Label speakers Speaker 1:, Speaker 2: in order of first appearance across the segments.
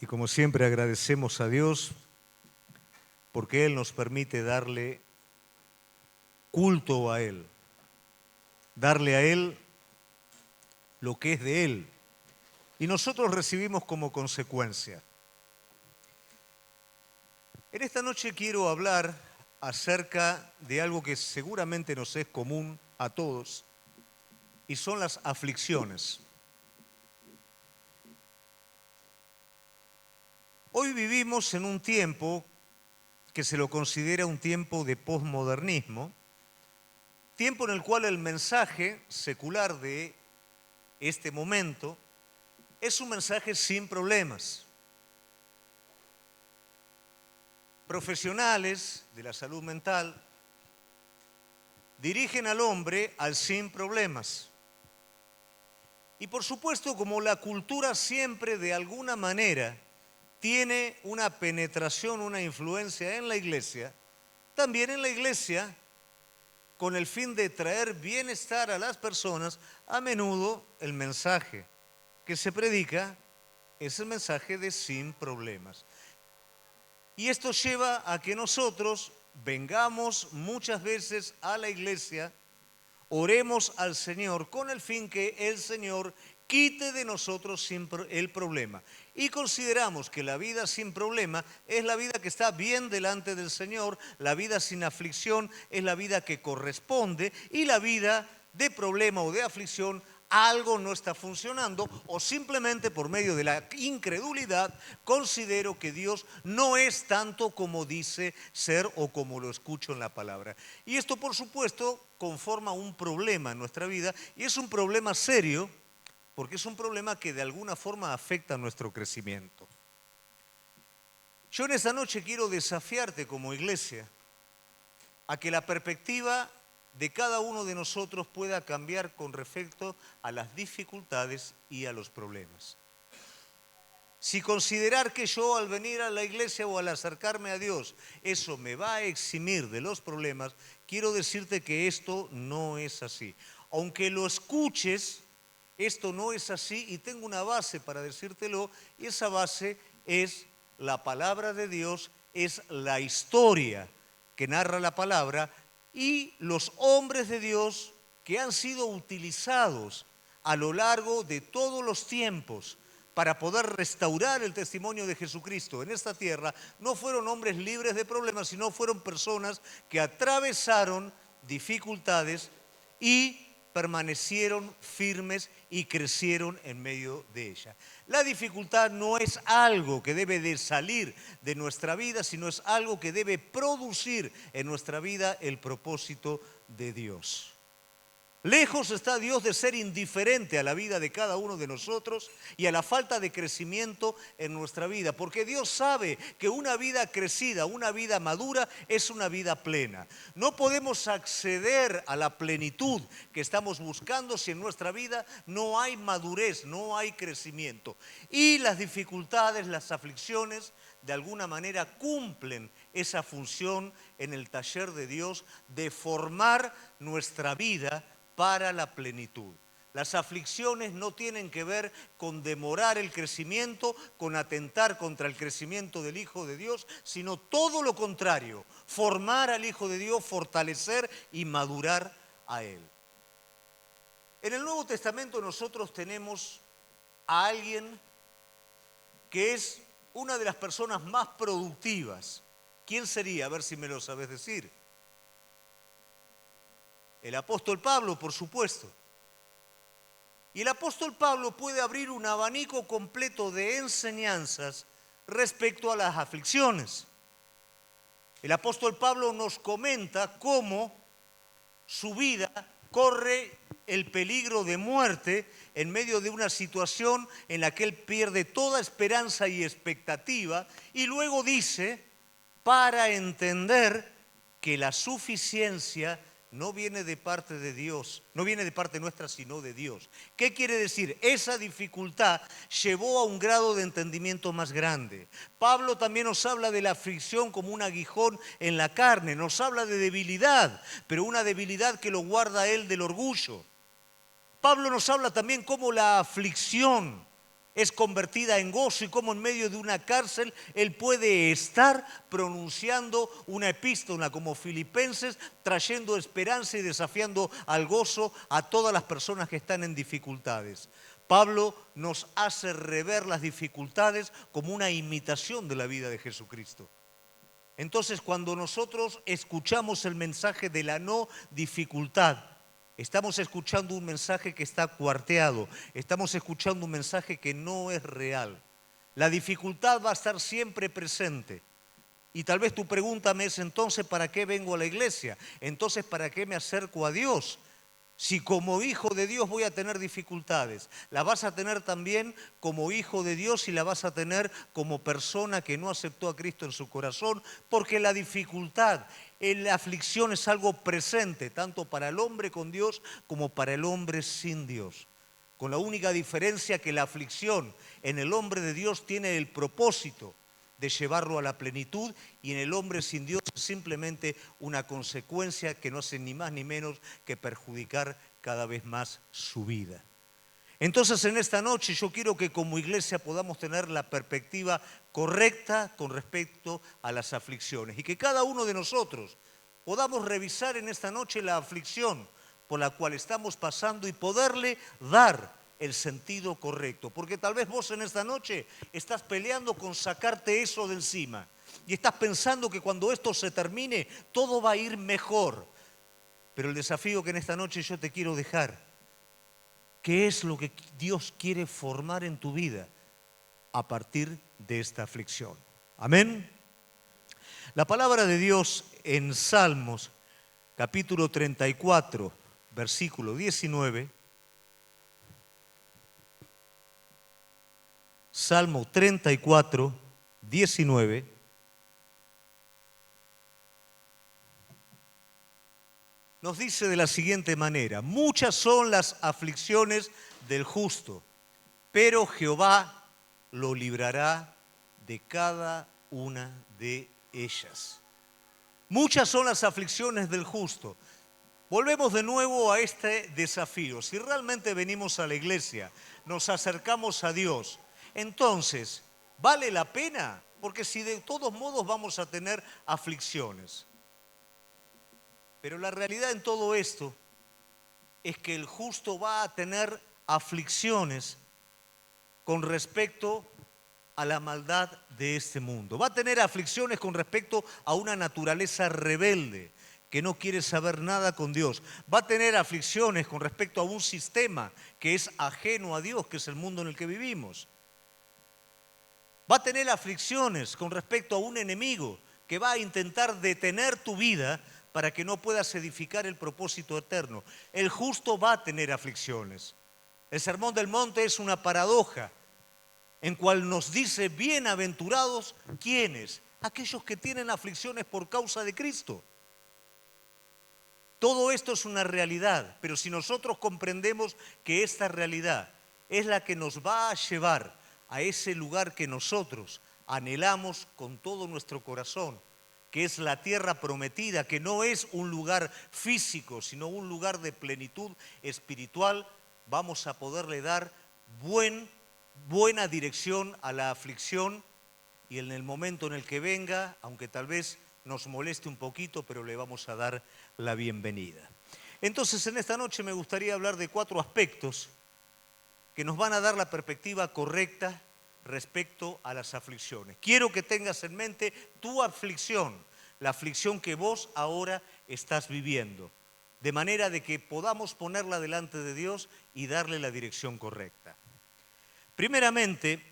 Speaker 1: Y como siempre agradecemos a Dios porque Él nos permite darle culto a Él, darle a Él lo que es de Él. Y nosotros recibimos como consecuencia. En esta noche quiero hablar acerca de algo que seguramente nos es común a todos, y son las aflicciones. Hoy vivimos en un tiempo que se lo considera un tiempo de posmodernismo, tiempo en el cual el mensaje secular de este momento es un mensaje sin problemas. Profesionales de la salud mental dirigen al hombre al sin problemas. Y por supuesto, como la cultura siempre de alguna manera tiene una penetración, una influencia en la iglesia, también en la iglesia, con el fin de traer bienestar a las personas, a menudo el mensaje que se predica es el mensaje de sin problemas. Y esto lleva a que nosotros vengamos muchas veces a la iglesia, oremos al Señor con el fin que el Señor quite de nosotros el problema. Y consideramos que la vida sin problema es la vida que está bien delante del Señor, la vida sin aflicción es la vida que corresponde, y la vida de problema o de aflicción, algo no está funcionando, o simplemente por medio de la incredulidad considero que Dios no es tanto como dice ser o como lo escucho en la palabra. Y esto, por supuesto, conforma un problema en nuestra vida, y es un problema serio, porque es un problema que de alguna forma afecta nuestro crecimiento. Yo en esta noche quiero desafiarte como iglesia a que la perspectiva de cada uno de nosotros pueda cambiar con respecto a las dificultades y a los problemas. Si considerar que yo al venir a la iglesia o al acercarme a Dios, eso me va a eximir de los problemas, quiero decirte que esto no es así. Aunque lo escuches, esto no es así, y tengo una base para decírtelo, y esa base es la palabra de Dios, es la historia que narra la palabra y los hombres de Dios que han sido utilizados a lo largo de todos los tiempos para poder restaurar el testimonio de Jesucristo en esta tierra. No fueron hombres libres de problemas, sino fueron personas que atravesaron dificultades y permanecieron firmes y crecieron en medio de ella. La dificultad no es algo que debe de salir de nuestra vida, sino es algo que debe producir en nuestra vida el propósito de Dios. Lejos está Dios de ser indiferente a la vida de cada uno de nosotros y a la falta de crecimiento en nuestra vida, porque Dios sabe que una vida crecida, una vida madura, es una vida plena. No podemos acceder a la plenitud que estamos buscando si en nuestra vida no hay madurez, no hay crecimiento. Y las dificultades, las aflicciones, de alguna manera cumplen esa función en el taller de Dios de formar nuestra vida para la plenitud. Las aflicciones no tienen que ver con demorar el crecimiento, con atentar contra el crecimiento del Hijo de Dios, sino todo lo contrario, formar al Hijo de Dios, fortalecer y madurar a Él. En el Nuevo Testamento nosotros tenemos a alguien que es una de las personas más productivas. ¿Quién sería? A ver si me lo sabes decir. El apóstol Pablo, por supuesto. Y el apóstol Pablo puede abrir un abanico completo de enseñanzas respecto a las aflicciones. El apóstol Pablo nos comenta cómo su vida corre el peligro de muerte en medio de una situación en la que él pierde toda esperanza y expectativa, y luego dice, para entender que la suficiencia no viene de parte de Dios, no viene de parte nuestra, sino de Dios. ¿Qué quiere decir? Esa dificultad llevó a un grado de entendimiento más grande. Pablo también nos habla de la aflicción como un aguijón en la carne, nos habla de debilidad, pero una debilidad que lo guarda él del orgullo. Pablo nos habla también cómo la aflicción es convertida en gozo y cómo en medio de una cárcel él puede estar pronunciando una epístola como Filipenses, trayendo esperanza y desafiando al gozo a todas las personas que están en dificultades. Pablo nos hace rever las dificultades como una imitación de la vida de Jesucristo. Entonces, cuando nosotros escuchamos el mensaje de la no dificultad, estamos escuchando un mensaje que está cuarteado, estamos escuchando un mensaje que no es real. La dificultad va a estar siempre presente. Y tal vez tu pregunta me es, entonces, ¿para qué vengo a la iglesia? Entonces, ¿para qué me acerco a Dios? Si como hijo de Dios voy a tener dificultades, la vas a tener también como hijo de Dios y la vas a tener como persona que no aceptó a Cristo en su corazón, porque la dificultad, la aflicción es algo presente, tanto para el hombre con Dios como para el hombre sin Dios. Con la única diferencia que la aflicción en el hombre de Dios tiene el propósito de llevarlo a la plenitud, y en el hombre sin Dios es simplemente una consecuencia que no hace ni más ni menos que perjudicar cada vez más su vida. Entonces, en esta noche yo quiero que como iglesia podamos tener la perspectiva correcta con respecto a las aflicciones y que cada uno de nosotros podamos revisar en esta noche la aflicción por la cual estamos pasando y poderle dar el sentido correcto. Porque tal vez vos en esta noche estás peleando con sacarte eso de encima y estás pensando que cuando esto se termine todo va a ir mejor. Pero el desafío que en esta noche yo te quiero dejar, ¿qué es lo que Dios quiere formar en tu vida a partir de esta aflicción? Amén. La palabra de Dios en Salmos, capítulo 34, versículo 19. Salmo 34, 19. Nos dice de la siguiente manera: muchas son las aflicciones del justo, pero Jehová lo librará de cada una de ellas. Muchas son las aflicciones del justo. Volvemos de nuevo a este desafío. Si realmente venimos a la iglesia, nos acercamos a Dios, entonces, ¿vale la pena? Porque si de todos modos vamos a tener aflicciones. Pero la realidad en todo esto es que el justo va a tener aflicciones con respecto a la maldad de este mundo. Va a tener aflicciones con respecto a una naturaleza rebelde que no quiere saber nada con Dios. Va a tener aflicciones con respecto a un sistema que es ajeno a Dios, que es el mundo en el que vivimos. Va a tener aflicciones con respecto a un enemigo que va a intentar detener tu vida para que no puedas edificar el propósito eterno. El justo va a tener aflicciones. El Sermón del Monte es una paradoja en cual nos dice: bienaventurados, ¿quiénes? Aquellos que tienen aflicciones por causa de Cristo. Todo esto es una realidad, pero si nosotros comprendemos que esta realidad es la que nos va a llevar a ese lugar que nosotros anhelamos con todo nuestro corazón, que es la tierra prometida, que no es un lugar físico, sino un lugar de plenitud espiritual, vamos a poderle dar buena dirección a la aflicción, y en el momento en el que venga, aunque tal vez nos moleste un poquito, pero le vamos a dar la bienvenida. Entonces, en esta noche me gustaría hablar de 4 aspectos que nos van a dar la perspectiva correcta respecto a las aflicciones. Quiero que tengas en mente tu aflicción, la aflicción que vos ahora estás viviendo, de manera de que podamos ponerla delante de Dios y darle la dirección correcta. Primeramente,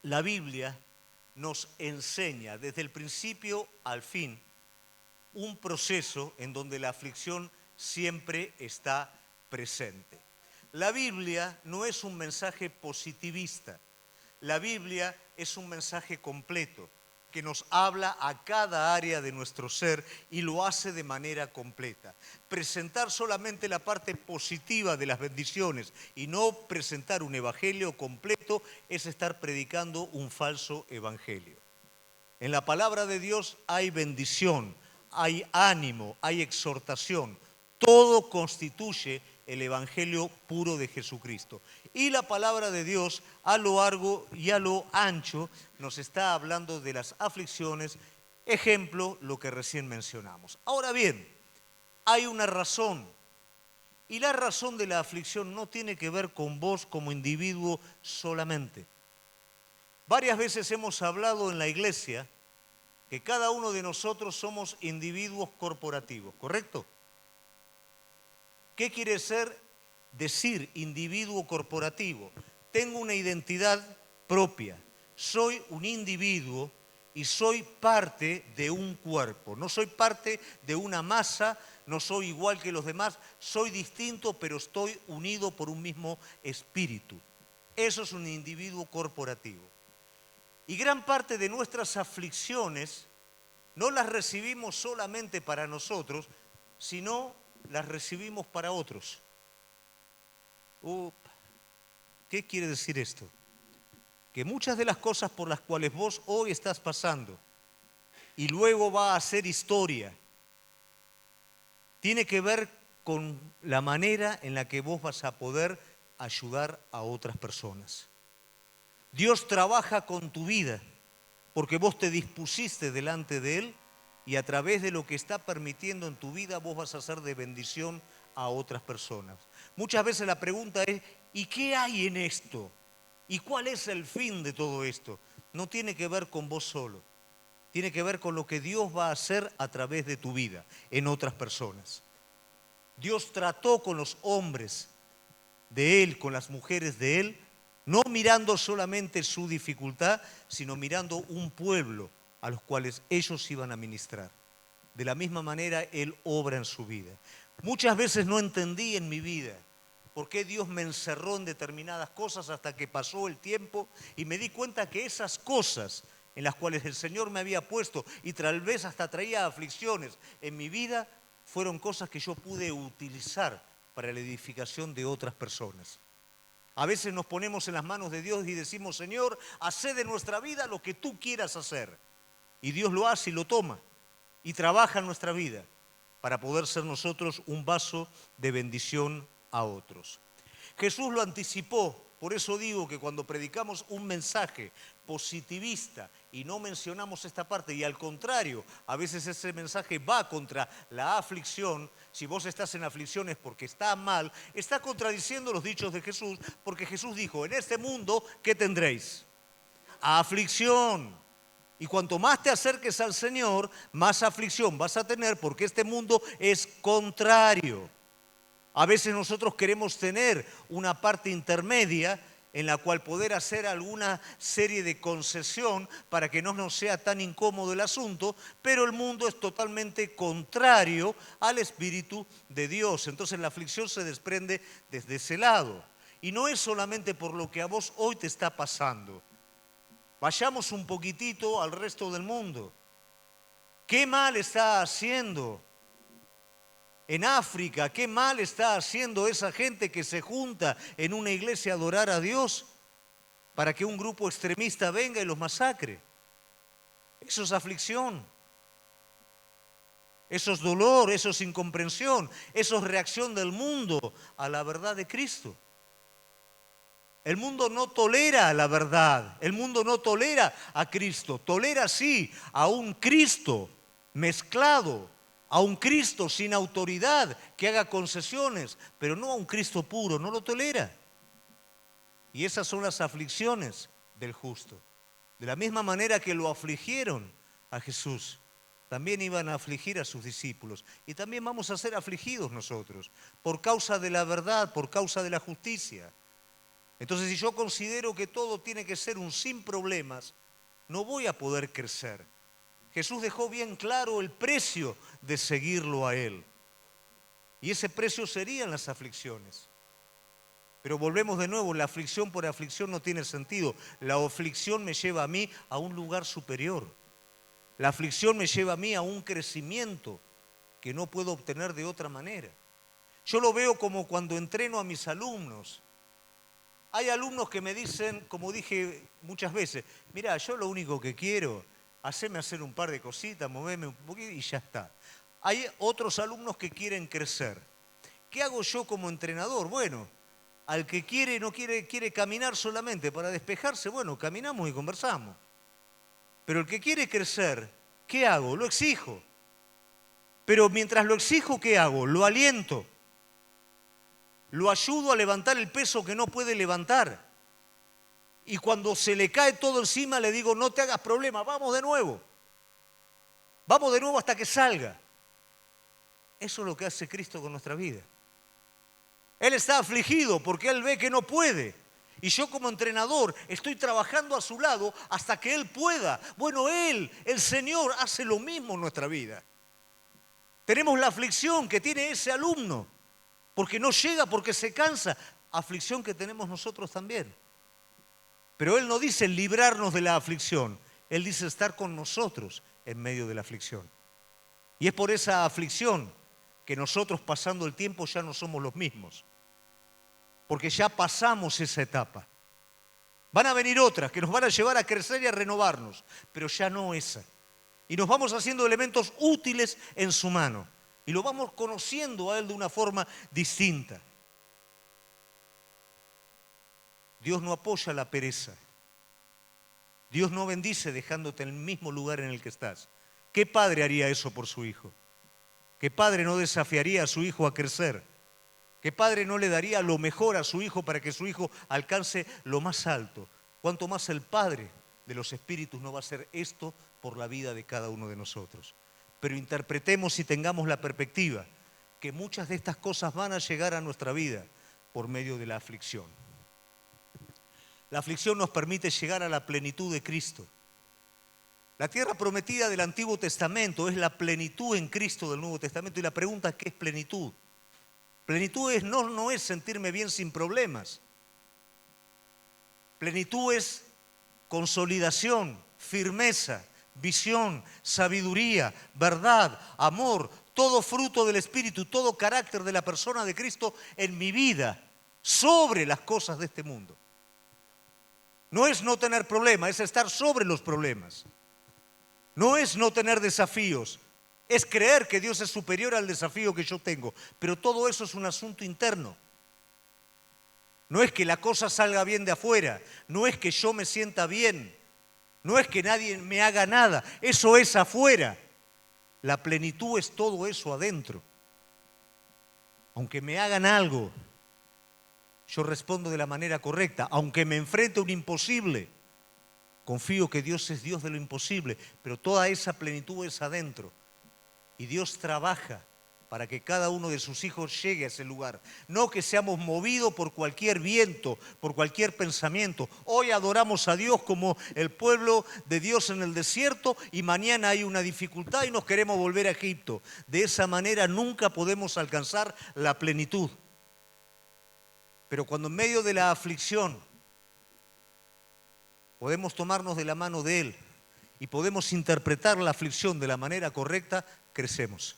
Speaker 1: la Biblia nos enseña desde el principio al fin un proceso en donde la aflicción siempre está presente. La Biblia no es un mensaje positivista. La Biblia es un mensaje completo que nos habla a cada área de nuestro ser y lo hace de manera completa. Presentar solamente la parte positiva de las bendiciones y no presentar un evangelio completo es estar predicando un falso evangelio. En la palabra de Dios hay bendición, hay ánimo, hay exhortación. Todo constituye el evangelio puro de Jesucristo. Y la palabra de Dios a lo largo y a lo ancho nos está hablando de las aflicciones, ejemplo, lo que recién mencionamos. Ahora bien, hay una razón, y la razón de la aflicción no tiene que ver con vos como individuo solamente. Varias veces hemos hablado en la iglesia que cada uno de nosotros somos individuos corporativos, ¿correcto? ¿Qué quiere decir individuo corporativo? Tengo una identidad propia, soy un individuo y soy parte de un cuerpo, no soy parte de una masa, no soy igual que los demás, soy distinto, pero estoy unido por un mismo espíritu. Eso es un individuo corporativo. Y gran parte de nuestras aflicciones no las recibimos solamente para nosotros, sino las recibimos para otros. ¿Qué quiere decir esto? Que muchas de las cosas por las cuales vos hoy estás pasando y luego va a ser historia, tiene que ver con la manera en la que vos vas a poder ayudar a otras personas. Dios trabaja con tu vida porque vos te dispusiste delante de Él y a través de lo que está permitiendo en tu vida vos vas a ser de bendición a otras personas. Muchas veces la pregunta es, ¿y qué hay en esto? ¿Y cuál es el fin de todo esto? No tiene que ver con vos solo, tiene que ver con lo que Dios va a hacer a través de tu vida en otras personas. Dios trató con los hombres de Él, con las mujeres de Él, no mirando solamente su dificultad, sino mirando un pueblo a los cuales ellos iban a ministrar. De la misma manera Él obra en su vida. Muchas veces no entendí en mi vida por qué Dios me encerró en determinadas cosas hasta que pasó el tiempo y me di cuenta que esas cosas en las cuales el Señor me había puesto y tal vez hasta traía aflicciones en mi vida, fueron cosas que yo pude utilizar para la edificación de otras personas. A veces nos ponemos en las manos de Dios y decimos, Señor, hacé de nuestra vida lo que tú quieras hacer. Y Dios lo hace y lo toma y trabaja en nuestra vida para poder ser nosotros un vaso de bendición a otros. Jesús lo anticipó, por eso digo que cuando predicamos un mensaje positivista y no mencionamos esta parte, y al contrario, a veces ese mensaje va contra la aflicción, si vos estás en aflicción es porque está mal, está contradiciendo los dichos de Jesús, porque Jesús dijo, en este mundo, ¿qué tendréis? Aflicción. Y cuanto más te acerques al Señor, más aflicción vas a tener, porque este mundo es contrario. A veces nosotros queremos tener una parte intermedia en la cual poder hacer alguna serie de concesión para que no nos sea tan incómodo el asunto, pero el mundo es totalmente contrario al Espíritu de Dios. Entonces la aflicción se desprende desde ese lado. Y no es solamente por lo que a vos hoy te está pasando. Vayamos un poquitito al resto del mundo. ¿Qué mal está haciendo en África? ¿Qué mal está haciendo esa gente que se junta en una iglesia a adorar a Dios para que un grupo extremista venga y los masacre? Eso es aflicción. Eso es dolor, eso es incomprensión, eso es reacción del mundo a la verdad de Cristo. El mundo no tolera la verdad, el mundo no tolera a Cristo, tolera sí a un Cristo mezclado, a un Cristo sin autoridad que haga concesiones, pero no a un Cristo puro, no lo tolera. Y esas son las aflicciones del justo. De la misma manera que lo afligieron a Jesús, también iban a afligir a sus discípulos. Y también vamos a ser afligidos nosotros, por causa de la verdad, por causa de la justicia. Entonces, si yo considero que todo tiene que ser un sin problemas, no voy a poder crecer. Jesús dejó bien claro el precio de seguirlo a Él. Y ese precio serían las aflicciones. Pero volvemos de nuevo, la aflicción por aflicción no tiene sentido. La aflicción me lleva a mí a un lugar superior. La aflicción me lleva a mí a un crecimiento que no puedo obtener de otra manera. Yo lo veo como cuando entreno a mis alumnos. Hay alumnos que me dicen, como dije muchas veces, mirá, yo lo único que quiero, hacerme hacer un par de cositas, moverme un poquito y ya está. Hay otros alumnos que quieren crecer. ¿Qué hago yo como entrenador? Bueno, al que quiere caminar solamente para despejarse, bueno, caminamos y conversamos. Pero el que quiere crecer, ¿qué hago? Lo exijo. Pero mientras lo exijo, ¿qué hago? Lo aliento. Lo ayudo a levantar el peso que no puede levantar. Y cuando se le cae todo encima, le digo, no te hagas problema, vamos de nuevo. Vamos de nuevo hasta que salga. Eso es lo que hace Cristo con nuestra vida. Él está afligido porque Él ve que no puede. Y yo como entrenador estoy trabajando a su lado hasta que Él pueda. Bueno, Él, el Señor, hace lo mismo en nuestra vida. Tenemos la aflicción que tiene ese alumno, porque no llega, porque se cansa. Aflicción que tenemos nosotros también. Pero Él no dice librarnos de la aflicción. Él dice estar con nosotros en medio de la aflicción. Y es por esa aflicción que nosotros, pasando el tiempo, ya no somos los mismos. Porque ya pasamos esa etapa. Van a venir otras que nos van a llevar a crecer y a renovarnos, pero ya no esa. Y nos vamos haciendo elementos útiles en su mano. Y lo vamos conociendo a Él de una forma distinta. Dios no apoya la pereza. Dios no bendice dejándote en el mismo lugar en el que estás. ¿Qué padre haría eso por su hijo? ¿Qué padre no desafiaría a su hijo a crecer? ¿Qué padre no le daría lo mejor a su hijo para que su hijo alcance lo más alto? ¿Cuánto más el Padre de los Espíritus no va a hacer esto por la vida de cada uno de nosotros? Pero interpretemos y tengamos la perspectiva que muchas de estas cosas van a llegar a nuestra vida por medio de la aflicción. La aflicción nos permite llegar a la plenitud de Cristo. La tierra prometida del Antiguo Testamento es la plenitud en Cristo del Nuevo Testamento. Y la pregunta es, ¿qué es plenitud? Plenitud no es sentirme bien sin problemas. Plenitud es consolidación, firmeza, visión, sabiduría, verdad, amor, todo fruto del Espíritu, todo carácter de la persona de Cristo en mi vida, sobre las cosas de este mundo. No es no tener problemas, es estar sobre los problemas. No es no tener desafíos. Es creer que Dios es superior al desafío que yo tengo. Pero todo eso es un asunto interno. No es que la cosa salga bien de afuera. No es que yo me sienta bien. No es que nadie me haga nada. Eso es afuera. La plenitud es todo eso adentro. Aunque me hagan algo, yo respondo de la manera correcta. Aunque me enfrente a un imposible, confío que Dios es Dios de lo imposible. Pero toda esa plenitud es adentro. Y Dios trabaja para que cada uno de sus hijos llegue a ese lugar. No que seamos movidos por cualquier viento, por cualquier pensamiento. Hoy adoramos a Dios como el pueblo de Dios en el desierto y mañana hay una dificultad y nos queremos volver a Egipto. De esa manera nunca podemos alcanzar la plenitud. Pero cuando en medio de la aflicción podemos tomarnos de la mano de Él y podemos interpretar la aflicción de la manera correcta, crecemos,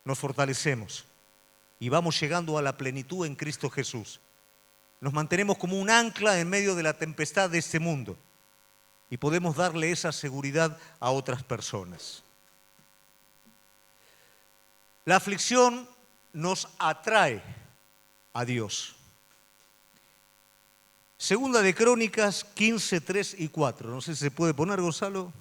Speaker 1: nos fortalecemos y vamos llegando a la plenitud en Cristo Jesús. Nos mantenemos como un ancla en medio de la tempestad de este mundo y podemos darle esa seguridad a otras personas. La aflicción nos atrae a Dios. Segunda de Crónicas 15, 3 y 4. No sé si se puede poner, Gonzalo.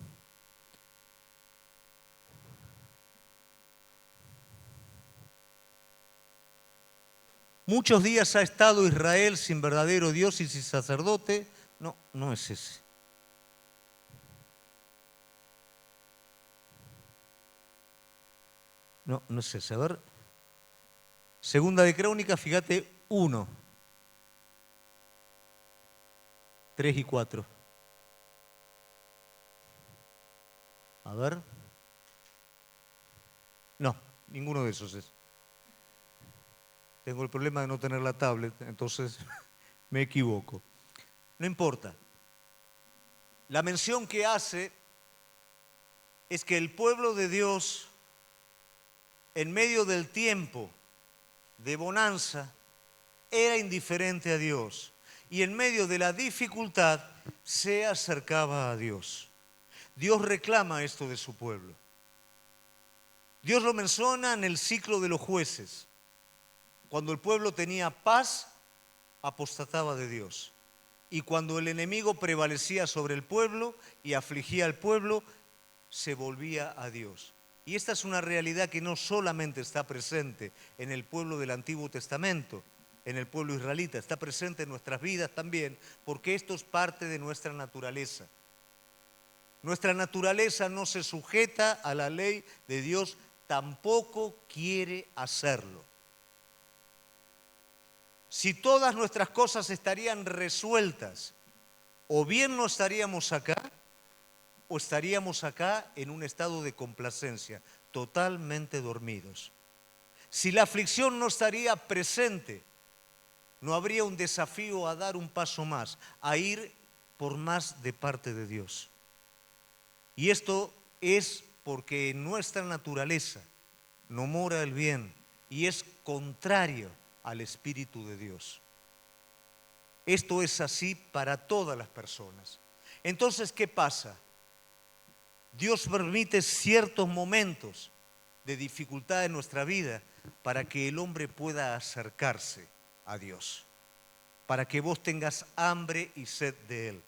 Speaker 1: Muchos días ha estado Israel sin verdadero Dios y sin sacerdote. No, no es ese. No, no es ese. A ver. Segunda de Crónicas, fíjate, 1, 3 y 4. A ver. No, ninguno de esos es. Tengo el problema de no tener la tablet, entonces me equivoco. No importa. La mención que hace es que el pueblo de Dios, en medio del tiempo de bonanza, era indiferente a Dios. Y en medio de la dificultad se acercaba a Dios. Dios reclama esto de su pueblo. Dios lo menciona en el ciclo de los jueces. Cuando el pueblo tenía paz, apostataba de Dios. Y cuando el enemigo prevalecía sobre el pueblo y afligía al pueblo, se volvía a Dios. Y esta es una realidad que no solamente está presente en el pueblo del Antiguo Testamento, en el pueblo israelita, está presente en nuestras vidas también, porque esto es parte de nuestra naturaleza. Nuestra naturaleza no se sujeta a la ley de Dios, tampoco quiere hacerlo. Si todas nuestras cosas estarían resueltas, o bien no estaríamos acá, o estaríamos acá en un estado de complacencia, totalmente dormidos. Si la aflicción no estaría presente, no habría un desafío a dar un paso más, a ir por más de parte de Dios. Y esto es porque en nuestra naturaleza no mora el bien y es contrario al Espíritu de Dios. Esto es así para todas las personas. Entonces, ¿qué pasa? Dios permite ciertos momentos de dificultad en nuestra vida para que el hombre pueda acercarse a Dios, para que vos tengas hambre y sed de Él.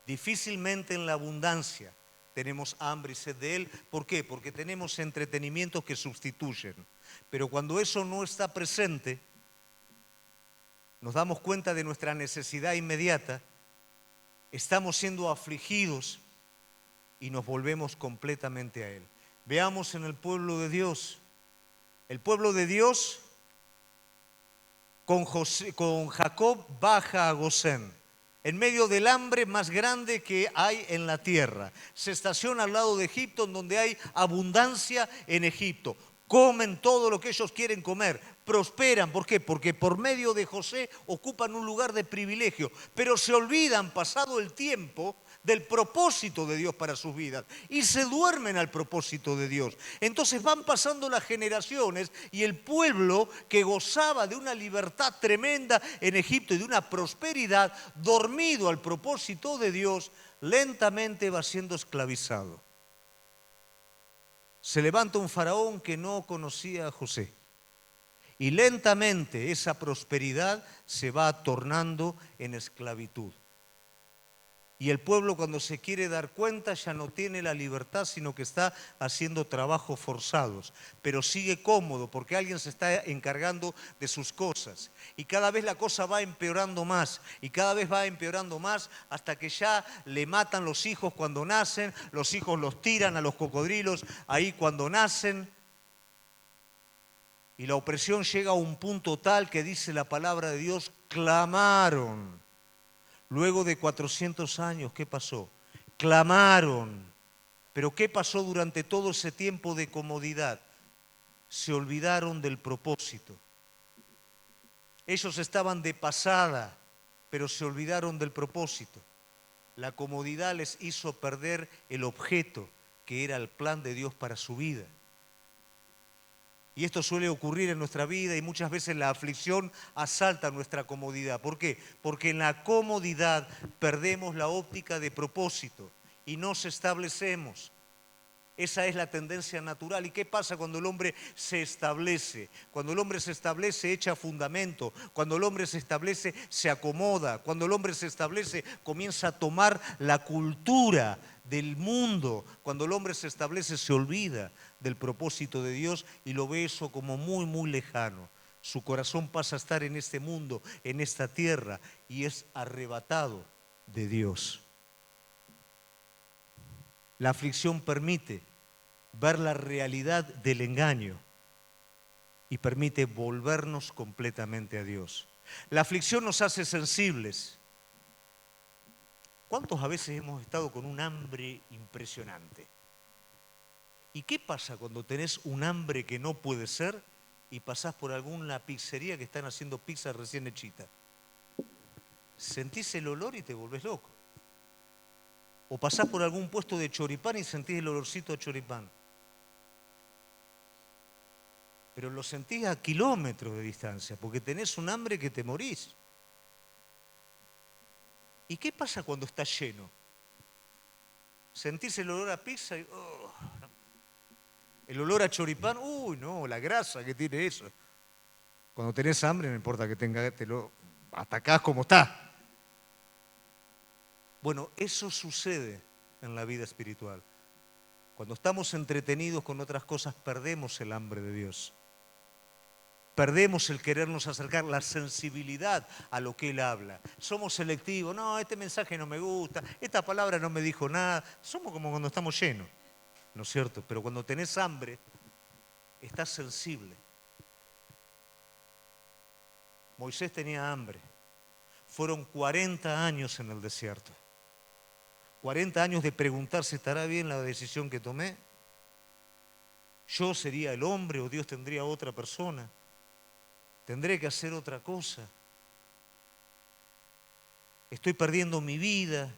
Speaker 1: Difícilmente en la abundancia tenemos hambre y sed de Él. ¿Por qué? Porque tenemos entretenimientos que sustituyen. Pero cuando eso no está presente, nos damos cuenta de nuestra necesidad inmediata, estamos siendo afligidos y nos volvemos completamente a Él. Veamos en el pueblo de Dios. El pueblo de Dios con Jacob baja a Gosén, en medio del hambre más grande que hay en la tierra. Se estaciona al lado de Egipto, en donde hay abundancia en Egipto. Comen todo lo que ellos quieren comer, prosperan. ¿Por qué? Porque por medio de José ocupan un lugar de privilegio, pero se olvidan, pasado el tiempo, del propósito de Dios para sus vidas y se duermen al propósito de Dios. Entonces van pasando las generaciones y el pueblo que gozaba de una libertad tremenda en Egipto y de una prosperidad, dormido al propósito de Dios, lentamente va siendo esclavizado. Se levanta un faraón que no conocía a José y lentamente esa prosperidad se va tornando en esclavitud. Y el pueblo, cuando se quiere dar cuenta, ya no tiene la libertad, sino que está haciendo trabajos forzados. Pero sigue cómodo porque alguien se está encargando de sus cosas. Y cada vez la cosa va empeorando más. Y cada vez va empeorando más hasta que ya le matan los hijos cuando nacen. Los hijos los tiran a los cocodrilos ahí cuando nacen. Y la opresión llega a un punto tal que dice la palabra de Dios, clamaron. Luego de 400 años, ¿qué pasó? Clamaron. Pero ¿qué pasó durante todo ese tiempo de comodidad? Se olvidaron del propósito. Ellos estaban de pasada, pero se olvidaron del propósito. La comodidad les hizo perder el objeto que era el plan de Dios para su vida. Y esto suele ocurrir en nuestra vida y muchas veces la aflicción asalta nuestra comodidad. ¿Por qué? Porque en la comodidad perdemos la óptica de propósito y nos establecemos. Esa es la tendencia natural. ¿Y qué pasa cuando el hombre se establece? Cuando el hombre se establece, echa fundamento. Cuando el hombre se establece, se acomoda. Cuando el hombre se establece, comienza a tomar la cultura del mundo. Cuando el hombre se establece, se olvida del propósito de Dios y lo ve eso como muy, muy lejano. Su corazón pasa a estar en este mundo, en esta tierra, y es arrebatado de Dios. La aflicción permite ver la realidad del engaño y permite volvernos completamente a Dios. La aflicción nos hace sensibles. ¿Cuántos a veces hemos estado con un hambre impresionante? ¿Y qué pasa cuando tenés un hambre que no puede ser y pasás por alguna pizzería que están haciendo pizza recién hechita? Sentís el olor y te volvés loco. O pasás por algún puesto de choripán y sentís el olorcito de choripán. Pero lo sentís a kilómetros de distancia, porque tenés un hambre que te morís. ¿Y qué pasa cuando está lleno? Sentís el olor a pizza y... el olor a choripán, uy, no, la grasa que tiene eso. Cuando tenés hambre, no importa que tengas, te lo atacás como está. Bueno, eso sucede en la vida espiritual. Cuando estamos entretenidos con otras cosas, perdemos el hambre de Dios. Perdemos el querernos acercar, la sensibilidad a lo que Él habla. Somos selectivos. No, este mensaje no me gusta, esta palabra no me dijo nada. Somos como cuando estamos llenos, ¿no es cierto? Pero cuando tenés hambre, estás sensible. Moisés tenía hambre. Fueron 40 años en el desierto. 40 años de preguntarse, ¿estará bien la decisión que tomé? ¿Yo sería el hombre o Dios tendría otra persona? ¿Tendré que hacer otra cosa? Estoy perdiendo mi vida,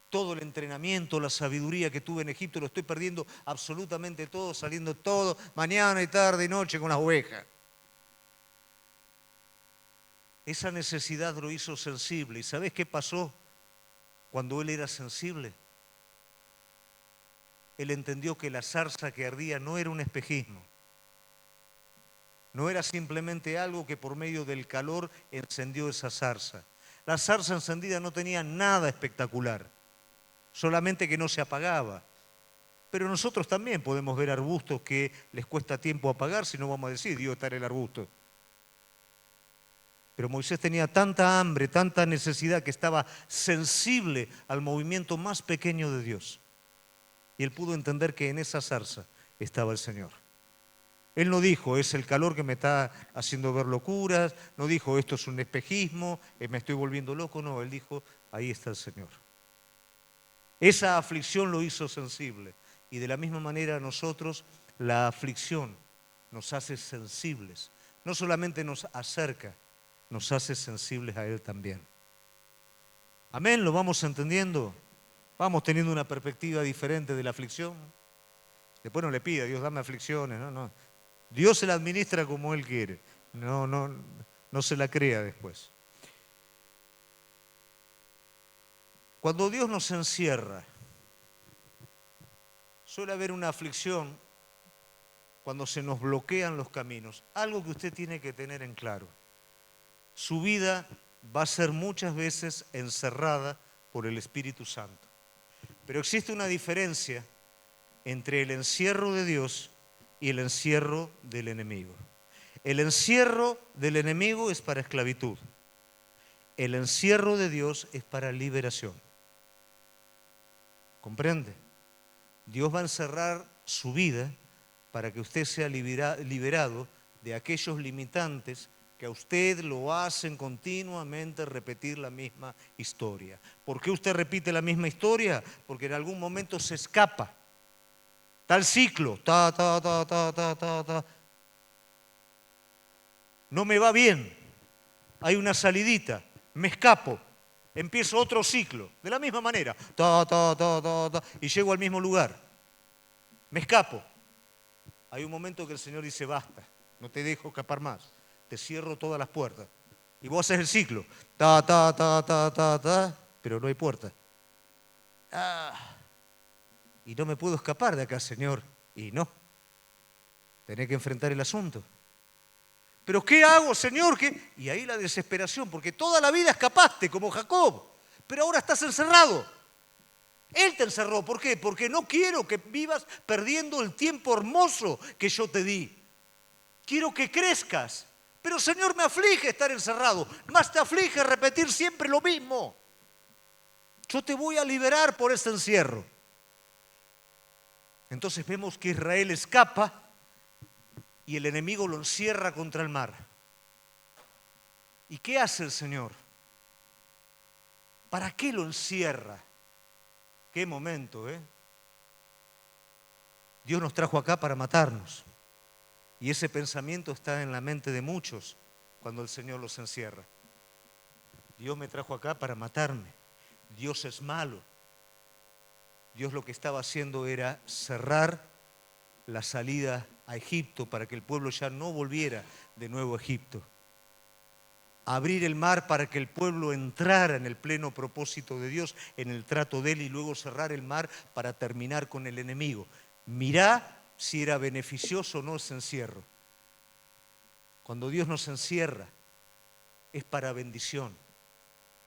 Speaker 1: todo el entrenamiento, la sabiduría que tuve en Egipto, lo estoy perdiendo absolutamente todo, saliendo todo, mañana y tarde y noche con las ovejas. Esa necesidad lo hizo sensible. ¿Y sabés qué pasó cuando él era sensible? Él entendió que la zarza que ardía no era un espejismo. No era simplemente algo que por medio del calor encendió esa zarza. La zarza encendida no tenía nada espectacular, solamente que no se apagaba. Pero nosotros también podemos ver arbustos que les cuesta tiempo apagar, si no vamos a decir, Dios está en el arbusto. Pero Moisés tenía tanta hambre, tanta necesidad que estaba sensible al movimiento más pequeño de Dios. Y él pudo entender que en esa zarza estaba el Señor. Él no dijo, es el calor que me está haciendo ver locuras, no dijo, esto es un espejismo, me estoy volviendo loco, no, él dijo, ahí está el Señor. Esa aflicción lo hizo sensible y de la misma manera a nosotros la aflicción nos hace sensibles, no solamente nos acerca, nos hace sensibles a Él también. Amén, ¿lo vamos entendiendo? Vamos teniendo una perspectiva diferente de la aflicción. Después no le pida, Dios dame aflicciones, no. Dios se la administra como Él quiere. No se la crea después. Cuando Dios nos encierra, suele haber una aflicción cuando se nos bloquean los caminos. Algo que usted tiene que tener en claro. Su vida va a ser muchas veces encerrada por el Espíritu Santo. Pero existe una diferencia entre el encierro de Dios y el encierro del enemigo. El encierro del enemigo es para esclavitud. El encierro de Dios es para liberación. ¿Comprende? Dios va a encerrar su vida para que usted sea liberado de aquellos limitantes que a usted lo hacen continuamente repetir la misma historia. ¿Por qué usted repite la misma historia? Porque en algún momento se escapa. Tal ciclo, no me va bien, hay una salidita, me escapo, empiezo otro ciclo, de la misma manera, y llego al mismo lugar, me escapo. Hay un momento que el Señor dice, basta, no te dejo escapar más, te cierro todas las puertas. Y vos haces el ciclo, pero no hay puerta. Y no me puedo escapar de acá, Señor. Y no, tenés que enfrentar el asunto. ¿Pero qué hago, Señor? ¿Qué? Y ahí la desesperación, porque toda la vida escapaste, como Jacob, pero ahora estás encerrado. Él te encerró, ¿por qué? Porque no quiero que vivas perdiendo el tiempo hermoso que yo te di. Quiero que crezcas. Pero, Señor, me aflige estar encerrado. Más te aflige repetir siempre lo mismo. Yo te voy a liberar por ese encierro. Entonces vemos que Israel escapa y el enemigo lo encierra contra el mar. ¿Y qué hace el Señor? ¿Para qué lo encierra? Qué momento, ¿eh? Dios nos trajo acá para matarnos. Y ese pensamiento está en la mente de muchos cuando el Señor los encierra. Dios me trajo acá para matarme. Dios es malo. Dios lo que estaba haciendo era cerrar la salida a Egipto para que el pueblo ya no volviera de nuevo a Egipto. Abrir el mar para que el pueblo entrara en el pleno propósito de Dios, en el trato de Él, y luego cerrar el mar para terminar con el enemigo. Mirá si era beneficioso o no ese encierro. Cuando Dios nos encierra, es para bendición.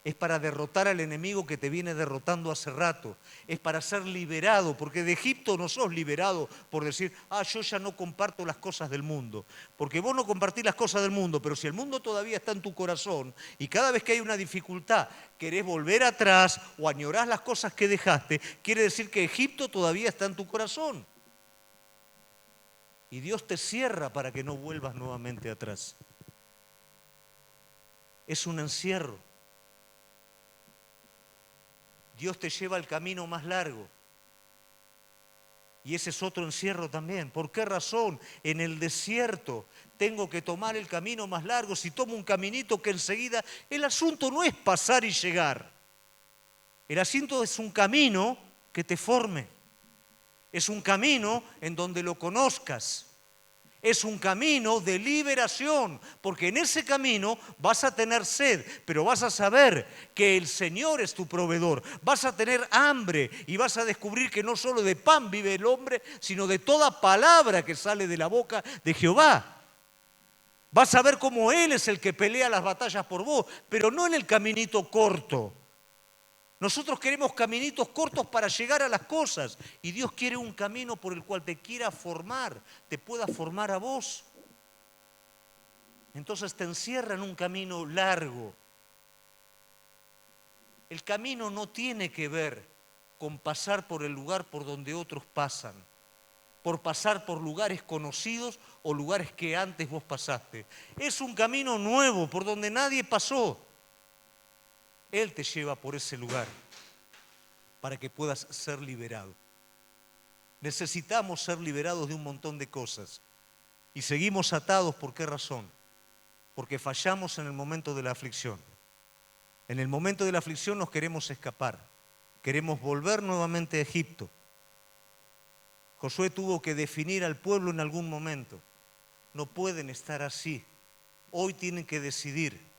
Speaker 1: Es para derrotar al enemigo que te viene derrotando hace rato. Es para ser liberado, porque de Egipto no sos liberado por decir, yo ya no comparto las cosas del mundo. Porque vos no compartís las cosas del mundo, pero si el mundo todavía está en tu corazón y cada vez que hay una dificultad querés volver atrás o añorás las cosas que dejaste, quiere decir que Egipto todavía está en tu corazón. Y Dios te cierra para que no vuelvas nuevamente atrás. Es un encierro. Dios te lleva al camino más largo. Y ese es otro encierro también. ¿Por qué razón en el desierto tengo que tomar el camino más largo? Si tomo un caminito que enseguida... El asunto no es pasar y llegar. El asunto es un camino que te forme. Es un camino en donde lo conozcas. Es un camino de liberación, porque en ese camino vas a tener sed, pero vas a saber que el Señor es tu proveedor. Vas a tener hambre y vas a descubrir que no solo de pan vive el hombre, sino de toda palabra que sale de la boca de Jehová. Vas a ver cómo Él es el que pelea las batallas por vos, pero no en el caminito corto. Nosotros queremos caminitos cortos para llegar a las cosas y Dios quiere un camino por el cual te quiera formar, te pueda formar a vos. Entonces te encierra en un camino largo. El camino no tiene que ver con pasar por el lugar por donde otros pasan, por pasar por lugares conocidos o lugares que antes vos pasaste. Es un camino nuevo por donde nadie pasó. Él te lleva por ese lugar para que puedas ser liberado. Necesitamos ser liberados de un montón de cosas y seguimos atados. ¿Por qué razón? Porque fallamos en el momento de la aflicción. En el momento de la aflicción nos queremos escapar, queremos volver nuevamente a Egipto. Josué tuvo que definir al pueblo en algún momento. No pueden estar así. Hoy tienen que decidir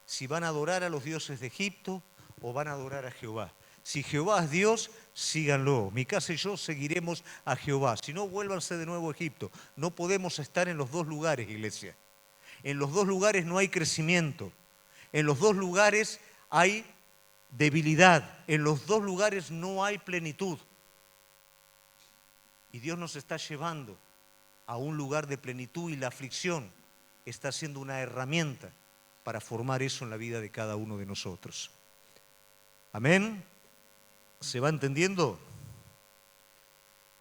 Speaker 1: si van a adorar a los dioses de Egipto o van a adorar a Jehová. Si Jehová es Dios, síganlo. Mi casa y yo seguiremos a Jehová. Si no, vuélvanse de nuevo a Egipto. No podemos estar en los dos lugares, iglesia. En los dos lugares no hay crecimiento. En los dos lugares hay debilidad. En los dos lugares no hay plenitud. Y Dios nos está llevando a un lugar de plenitud y la aflicción está siendo una herramienta para formar eso en la vida de cada uno de nosotros. Amén. ¿Se va entendiendo?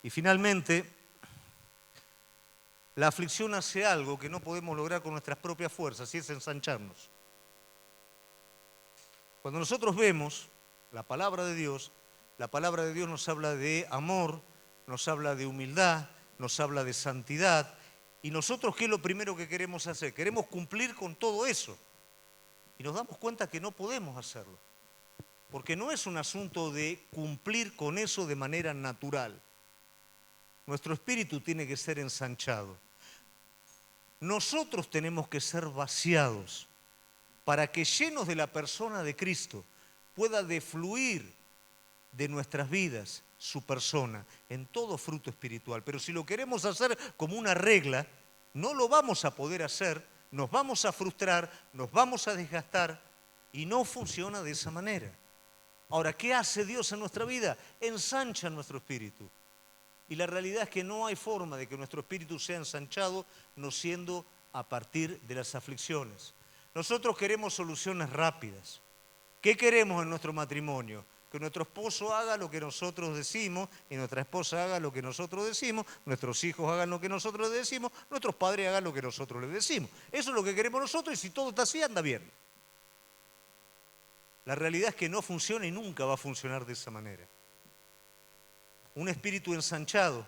Speaker 1: Y finalmente, la aflicción hace algo que no podemos lograr con nuestras propias fuerzas, y es ensancharnos. Cuando nosotros vemos la palabra de Dios nos habla de amor, nos habla de humildad, nos habla de santidad. Y nosotros, ¿qué es lo primero que queremos hacer? Queremos cumplir con todo eso. Y nos damos cuenta que no podemos hacerlo. Porque no es un asunto de cumplir con eso de manera natural. Nuestro espíritu tiene que ser ensanchado. Nosotros tenemos que ser vaciados para que, llenos de la persona de Cristo, pueda defluir de nuestras vidas su persona en todo fruto espiritual. Pero si lo queremos hacer como una regla, no lo vamos a poder hacer, nos vamos a frustrar, nos vamos a desgastar y no funciona de esa manera. Ahora, ¿qué hace Dios en nuestra vida? Ensancha nuestro espíritu. Y la realidad es que no hay forma de que nuestro espíritu sea ensanchado no siendo a partir de las aflicciones. Nosotros queremos soluciones rápidas. ¿Qué queremos en nuestro matrimonio? Que nuestro esposo haga lo que nosotros decimos y nuestra esposa haga lo que nosotros decimos, nuestros hijos hagan lo que nosotros les decimos, nuestros padres hagan lo que nosotros les decimos. Eso es lo que queremos nosotros y si todo está así, anda bien. La realidad es que no funciona y nunca va a funcionar de esa manera. Un espíritu ensanchado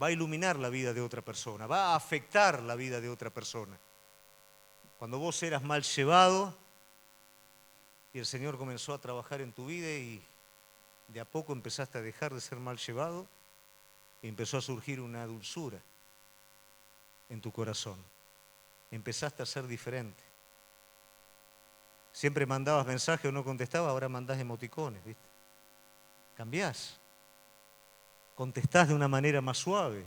Speaker 1: va a iluminar la vida de otra persona, va a afectar la vida de otra persona. Cuando vos eras mal llevado y el Señor comenzó a trabajar en tu vida y de a poco empezaste a dejar de ser mal llevado y empezó a surgir una dulzura en tu corazón. Empezaste a ser diferente. Siempre mandabas mensajes o no contestabas, ahora mandás emoticones, ¿viste? Cambiás. Contestás de una manera más suave.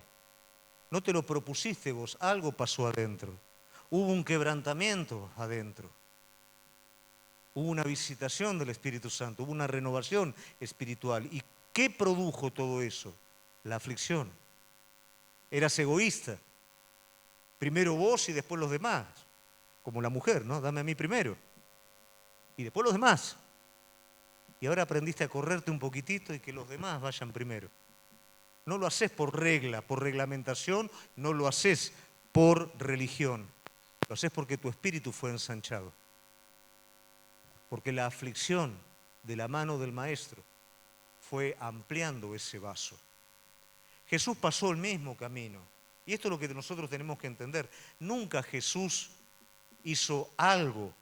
Speaker 1: No te lo propusiste vos, algo pasó adentro. Hubo un quebrantamiento adentro. Hubo una visitación del Espíritu Santo, hubo una renovación espiritual. ¿Y qué produjo todo eso? La aflicción. Eras egoísta. Primero vos y después los demás. Como la mujer, ¿no? Dame a mí primero. Y después los demás. Y ahora aprendiste a correrte un poquitito y que los demás vayan primero. No lo haces por regla, por reglamentación, no lo haces por religión. Lo haces porque tu espíritu fue ensanchado. Porque la aflicción de la mano del Maestro fue ampliando ese vaso. Jesús pasó el mismo camino. Y esto es lo que nosotros tenemos que entender. Nunca Jesús hizo algo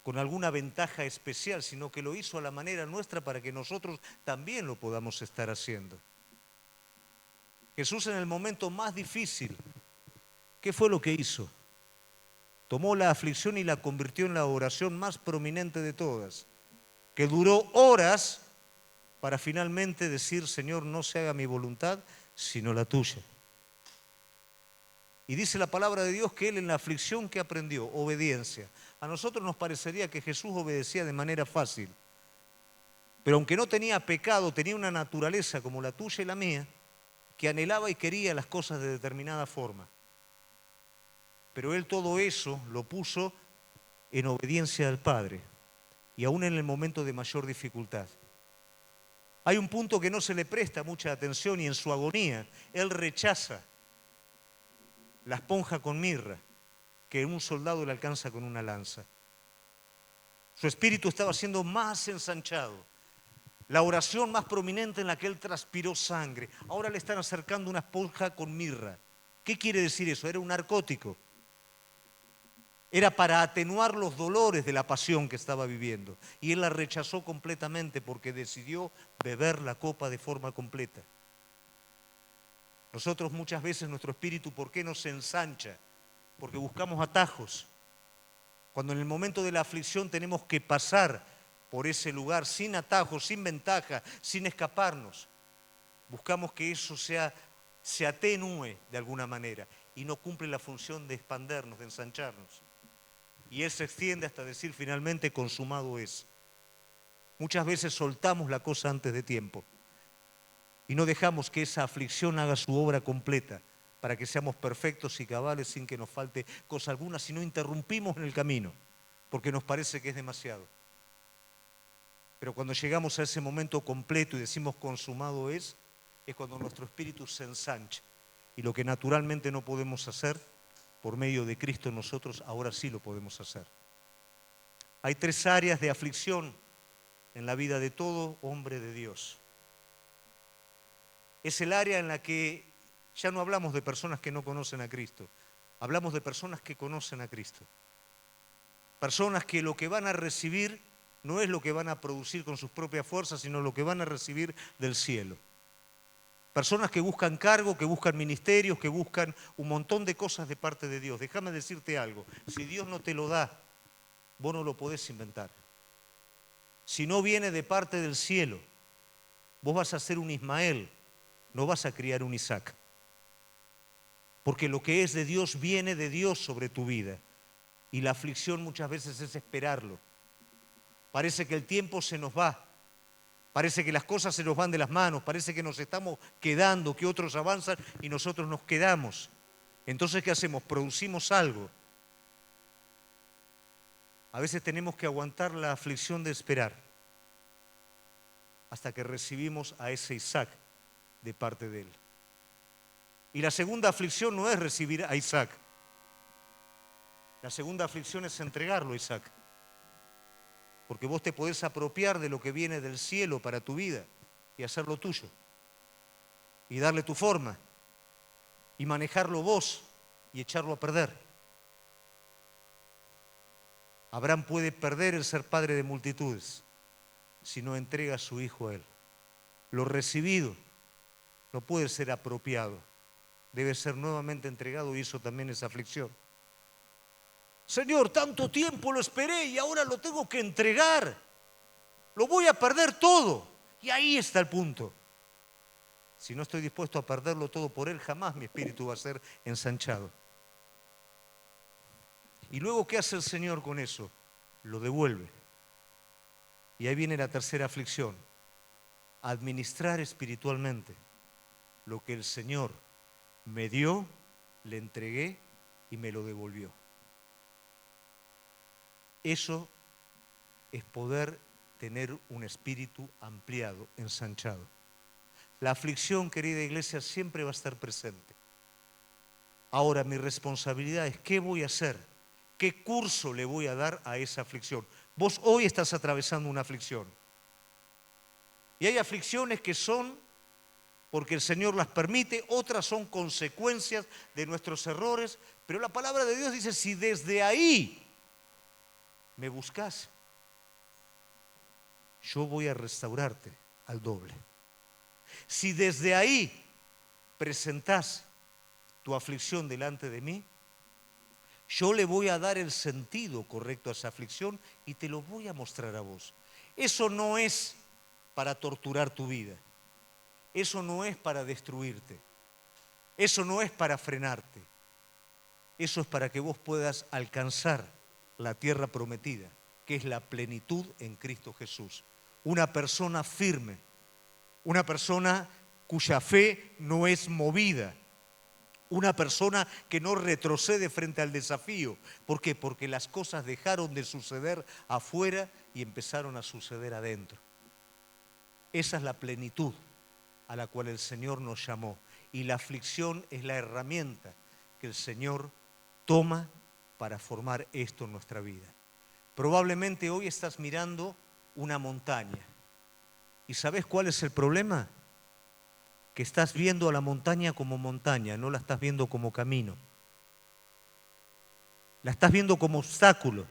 Speaker 1: con alguna ventaja especial, sino que lo hizo a la manera nuestra para que nosotros también lo podamos estar haciendo. Jesús en el momento más difícil, ¿qué fue lo que hizo? Tomó la aflicción y la convirtió en la oración más prominente de todas, que duró horas para finalmente decir: Señor, no se haga mi voluntad, sino la tuya. Y dice la palabra de Dios que Él en la aflicción, ¿qué aprendió? Obediencia. A nosotros nos parecería que Jesús obedecía de manera fácil, pero aunque no tenía pecado, tenía una naturaleza como la tuya y la mía, que anhelaba y quería las cosas de determinada forma. Pero Él todo eso lo puso en obediencia al Padre, y aún en el momento de mayor dificultad. Hay un punto que no se le presta mucha atención y en su agonía Él rechaza la esponja con mirra que un soldado le alcanza con una lanza. Su espíritu estaba siendo más ensanchado. La oración más prominente en la que él transpiró sangre. Ahora le están acercando una esponja con mirra. ¿Qué quiere decir eso? Era un narcótico. Era para atenuar los dolores de la pasión que estaba viviendo. Y él la rechazó completamente porque decidió beber la copa de forma completa. Nosotros muchas veces nuestro espíritu, ¿por qué no se ensancha? Porque buscamos atajos. Cuando en el momento de la aflicción tenemos que pasar por ese lugar sin atajos, sin ventaja, sin escaparnos. Buscamos que eso se atenúe de alguna manera y no cumple la función de expandernos, de ensancharnos. Y Él se extiende hasta decir finalmente: consumado es. Muchas veces soltamos la cosa antes de tiempo y no dejamos que esa aflicción haga su obra completa para que seamos perfectos y cabales sin que nos falte cosa alguna, si no interrumpimos en el camino porque nos parece que es demasiado. Pero cuando llegamos a ese momento completo y decimos consumado es cuando nuestro espíritu se ensancha. Y lo que naturalmente no podemos hacer, por medio de Cristo nosotros ahora sí lo podemos hacer. Hay 3 áreas de aflicción en la vida de todo hombre de Dios. Es el área en la que ya no hablamos de personas que no conocen a Cristo, hablamos de personas que conocen a Cristo. Personas que lo que van a recibir no es lo que van a producir con sus propias fuerzas, sino lo que van a recibir del cielo. Personas que buscan cargo, que buscan ministerios, que buscan un montón de cosas de parte de Dios. Déjame decirte algo: si Dios no te lo da, vos no lo podés inventar. Si no viene de parte del cielo, vos vas a ser un Ismael, no vas a criar un Isaac. Porque lo que es de Dios viene de Dios sobre tu vida. Y la aflicción muchas veces es esperarlo. Parece que el tiempo se nos va. Parece que las cosas se nos van de las manos. Parece que nos estamos quedando, que otros avanzan y nosotros nos quedamos. Entonces, ¿qué hacemos? Producimos algo. A veces tenemos que aguantar la aflicción de esperar hasta que recibimos a ese Isaac de parte de Él. Y la segunda aflicción no es recibir a Isaac. La segunda aflicción es entregarlo a Isaac. Porque vos te podés apropiar de lo que viene del cielo para tu vida y hacerlo tuyo. Y darle tu forma. Y manejarlo vos y echarlo a perder. Abraham puede perder el ser padre de multitudes si no entrega a su hijo a él. Lo recibido no puede ser apropiado. Debe ser nuevamente entregado y eso también es aflicción. Señor, tanto tiempo lo esperé y ahora lo tengo que entregar. Lo voy a perder todo. Y ahí está el punto. Si no estoy dispuesto a perderlo todo por Él, jamás mi espíritu va a ser ensanchado. ¿Y luego qué hace el Señor con eso? Lo devuelve. Y ahí viene la tercera aflicción. Administrar espiritualmente lo que el Señor me dio, le entregué y me lo devolvió. Eso es poder tener un espíritu ampliado, ensanchado. La aflicción, querida iglesia, siempre va a estar presente. Ahora, mi responsabilidad es qué voy a hacer, qué curso le voy a dar a esa aflicción. Vos hoy estás atravesando una aflicción. Y hay aflicciones que son porque el Señor las permite, otras son consecuencias de nuestros errores, pero la palabra de Dios dice, si desde ahí me buscas, yo voy a restaurarte al doble. Si desde ahí presentás tu aflicción delante de mí, yo le voy a dar el sentido correcto a esa aflicción y te lo voy a mostrar a vos. Eso no es para torturar tu vida. Eso no es para destruirte. Eso no es para frenarte. Eso es para que vos puedas alcanzar la tierra prometida, que es la plenitud en Cristo Jesús. Una persona firme, una persona cuya fe no es movida, una persona que no retrocede frente al desafío. ¿Por qué? Porque las cosas dejaron de suceder afuera y empezaron a suceder adentro. Esa es la plenitud a la cual el Señor nos llamó. Y la aflicción es la herramienta que el Señor toma para formar esto en nuestra vida. Probablemente hoy estás mirando una montaña. ¿Y sabes cuál es el problema? Que estás viendo a la montaña como montaña, no la estás viendo como camino. La estás viendo como obstáculo,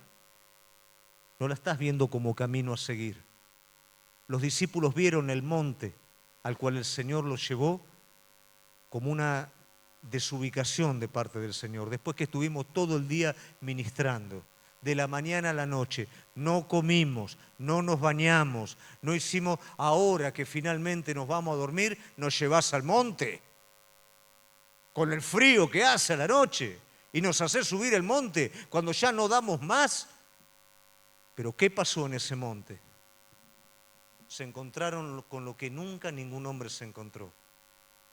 Speaker 1: no la estás viendo como camino a seguir. Los discípulos vieron el monte al cual el Señor los llevó como una desubicación de parte del Señor. Después que estuvimos todo el día ministrando, de la mañana a la noche, no comimos, no nos bañamos, no hicimos, ahora que finalmente nos vamos a dormir, nos llevás al monte, con el frío que hace a la noche, y nos haces subir el monte cuando ya no damos más. Pero ¿qué pasó en ese monte? Se encontraron con lo que nunca ningún hombre se encontró.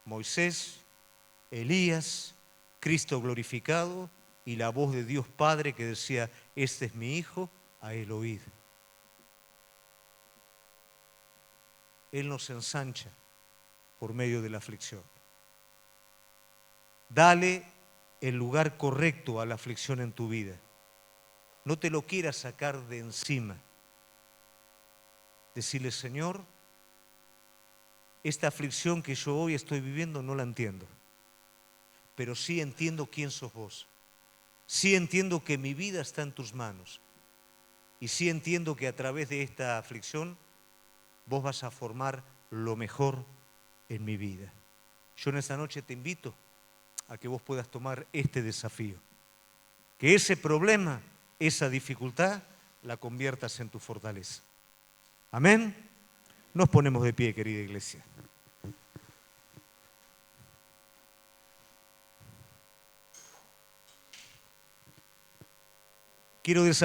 Speaker 1: Moisés, Elías, Cristo glorificado y la voz de Dios Padre que decía, este es mi Hijo, a Él oíd. Él nos ensancha por medio de la aflicción. Dale el lugar correcto a la aflicción en tu vida. No te lo quieras sacar de encima. Decirle, Señor, esta aflicción que yo hoy estoy viviendo no la entiendo, pero sí entiendo quién sos vos. Sí entiendo que mi vida está en tus manos. Y sí entiendo que a través de esta aflicción vos vas a formar lo mejor en mi vida. Yo en esta noche te invito a que vos puedas tomar este desafío. Que ese problema, esa dificultad, la conviertas en tu fortaleza. Amén. Nos ponemos de pie, querida iglesia. Quiero